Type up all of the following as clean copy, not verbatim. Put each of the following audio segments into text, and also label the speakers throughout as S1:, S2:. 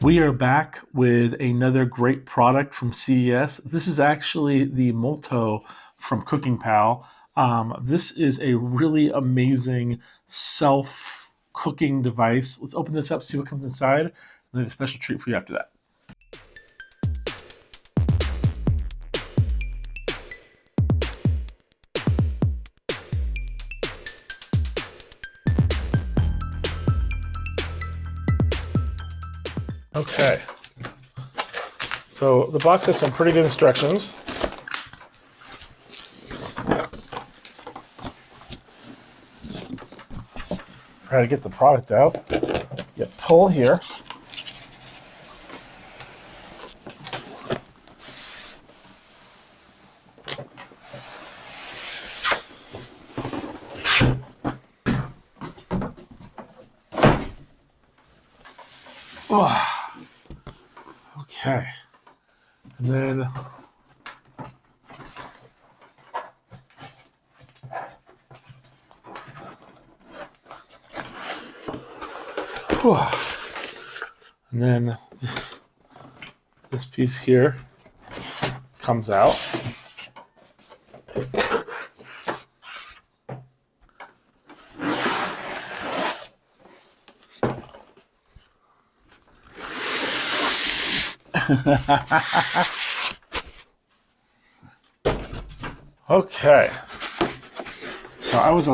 S1: We are back with another great product from CES. This is actually the Multo from CookingPal. This is a really amazing self-cooking device. Let's open this up, see what comes inside, and then a special treat for you after that. Okay, so the box has some pretty good instructions. Try to get the product out. You pull here. Oh. Okay, and then this piece here comes out. Okay, so I was a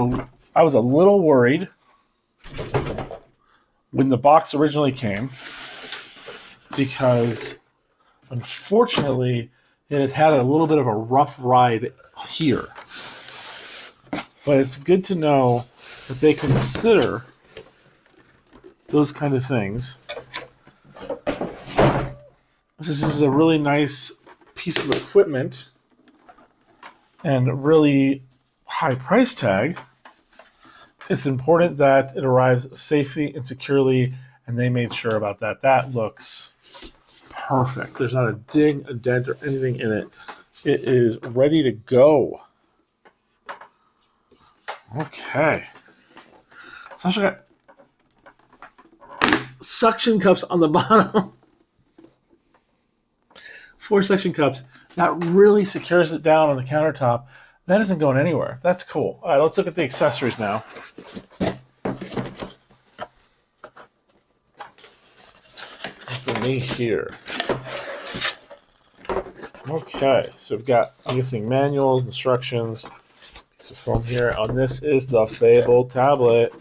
S1: little worried when the box originally came because unfortunately it had a little bit of a rough ride here. But it's good to know that they consider those kind of things. This is a really nice piece of equipment and really high price tag. It's important that it arrives safely and securely, and they made sure about that. That looks perfect. There's not a ding, a dent, or anything in it. It is ready to go. Okay. It's also got suction cups on the bottom. 4 suction cups. That really secures it down on the countertop. That isn't going anywhere. That's cool. All right, let's look at the accessories now. For me here. Okay, so we've got, I'm guessing, manuals, instructions, piece of foam here. On this is the Fable tablet.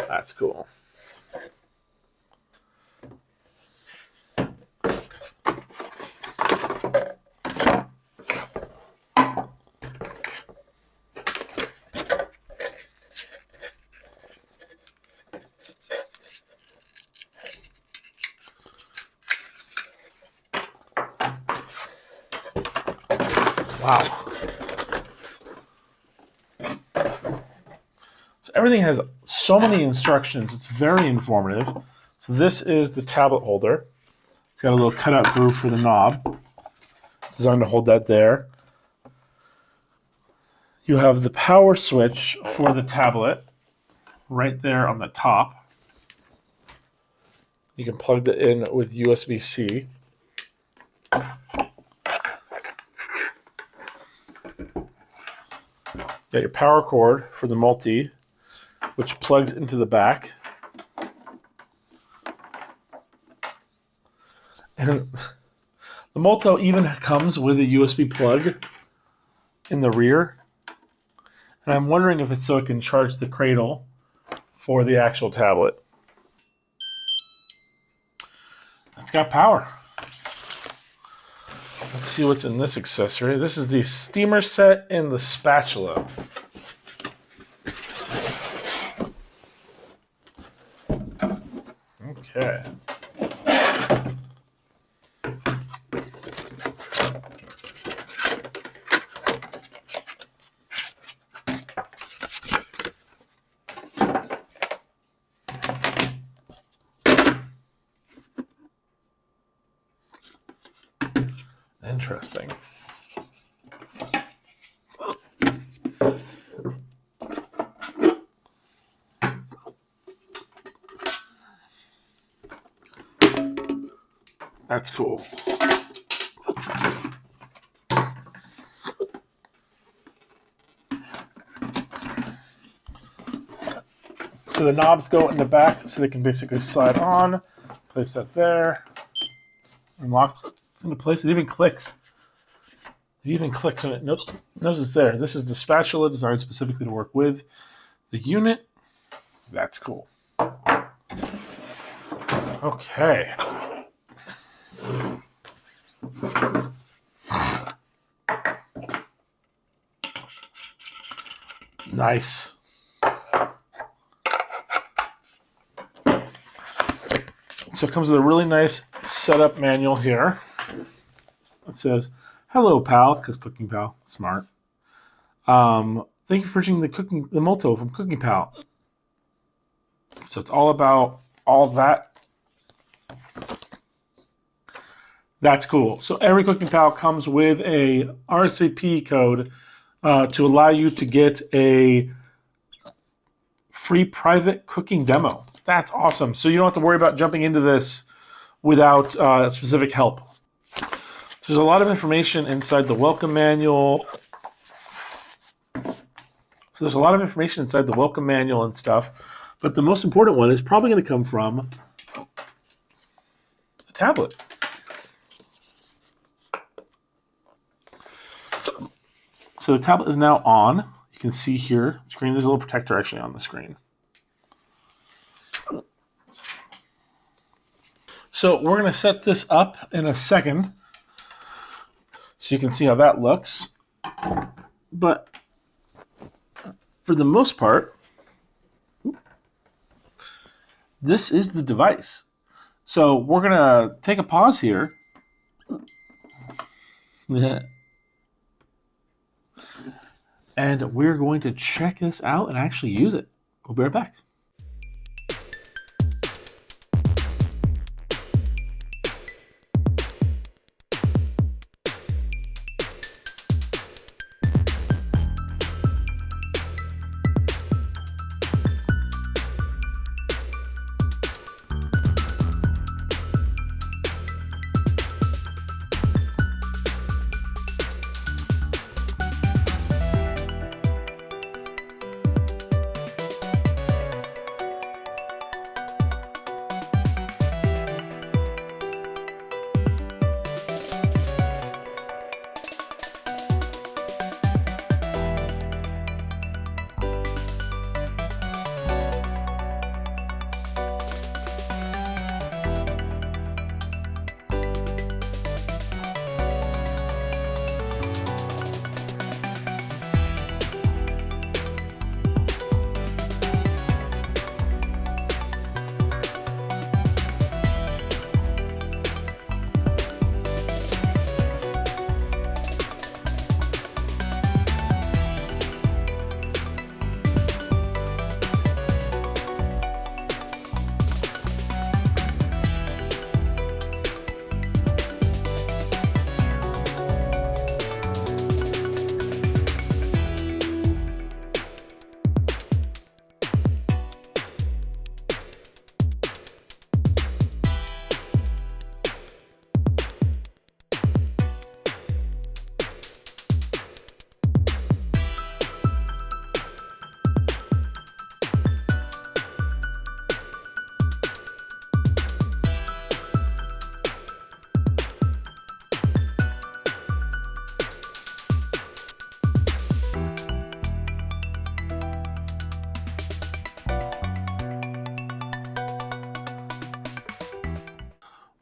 S1: That's cool. Wow. So everything has so many instructions. It's very informative. So this is the tablet holder. It's got a little cutout groove for the knob. It's designed to hold that there. You have the power switch for the tablet right there on the top. You can plug that in with USB-C. Got your power cord for the multi, which plugs into the back. And the Multo even comes with a USB plug in the rear. And I'm wondering if it's so it can charge the cradle for the actual tablet. It's got power. Let's see what's in this accessory. This is the steamer set and the spatula. Okay. Interesting. That's cool. So the knobs go in the back so they can basically slide on. Place that there. Unlock. It's into place. It even clicks. It even clicks on it. Nope. Knows it's there. This is the spatula designed specifically to work with the unit. That's cool. Okay. Nice. So it comes with a really nice setup manual here. It says, "Hello, pal," because Cooking Pal, smart. Thank you for purchasing the Multo from Cooking Pal. So it's all about all that. That's cool. So every Cooking Pal comes with a RSVP code to allow you to get a free private cooking demo. That's awesome. So you don't have to worry about jumping into this without specific help. So there's a lot of information inside the welcome manual. So there's a lot of information inside the welcome manual and stuff. But the most important one is probably going to come from the tablet. So the tablet is now on. You can see here, the screen, there's a little protector actually on the screen. So we're going to set this up in a second so you can see how that looks. But for the most part, this is the device. So we're going to take a pause here. And we're going to check this out and actually use it. We'll be right back.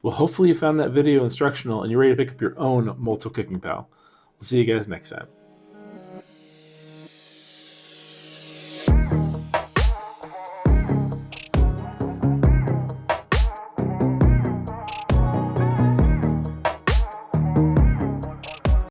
S1: Well, hopefully you found that video instructional and you're ready to pick up your own Multo Cooking Pal. We'll see you guys next time.